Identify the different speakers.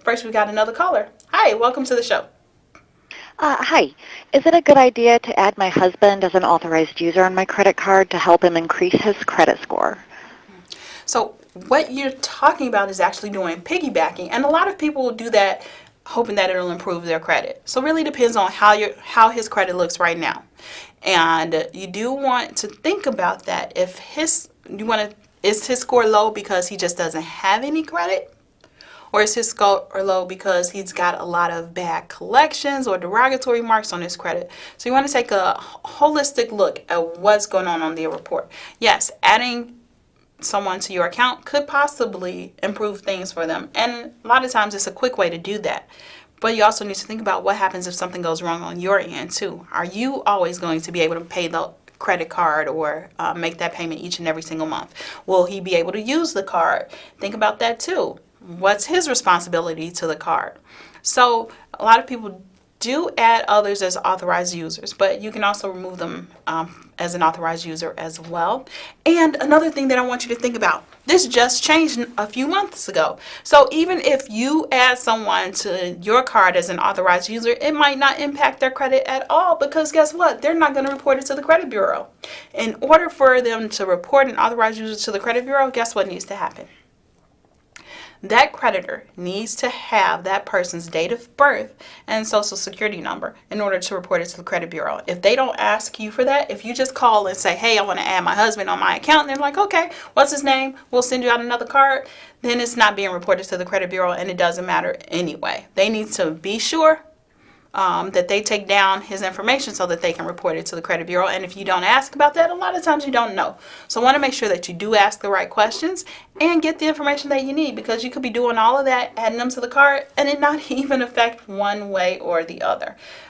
Speaker 1: First, we got another caller. Hi, welcome to the show.
Speaker 2: Hi. Is it a good idea to add my husband as an authorized user on my credit card to help him increase his credit score?
Speaker 1: So, what you're talking about is actually doing piggybacking, and a lot of people will do that hoping that it'll improve their credit. So, it really depends on how his credit looks right now. And you do want to think about that. If his you want to is his score low because he just doesn't have any credit? Or is his score low because he's got a lot of bad collections or derogatory marks on his credit? So you want to take a holistic look at what's going on their report. Yes, adding someone to your account could possibly improve things for them. And a lot of times it's a quick way to do that. But you also need to think about what happens if something goes wrong on your end too. Are you always going to be able to pay the credit card or make that payment each and every single month? Will he be able to use the card? Think about that too. What's his responsibility to the card? So a lot of people do add others as authorized users, but you can also remove them as an authorized user as well. And another thing that I want you to think about, this just changed a few months ago. So even if you add someone to your card as an authorized user, it might not impact their credit at all, because guess what? They're not going to report it to the credit bureau. In order for them to report an authorized user to the credit bureau, guess what needs to happen? That creditor needs to have that person's date of birth and social security number in order to report it to the credit bureau. If they don't ask you for that, if you just call and say, hey, I want to add my husband on my account, and they're like, okay, what's his name? We'll send you out another card. Then it's not being reported to the credit bureau, and it doesn't matter anyway. They need to be sure that they take down his information so that they can report it to the credit bureau. And if you don't ask about that, a lot of times you don't know. So I want to make sure that you do ask the right questions and get the information that you need, because you could be doing all of that, adding them to the card, and it not even affect one way or the other.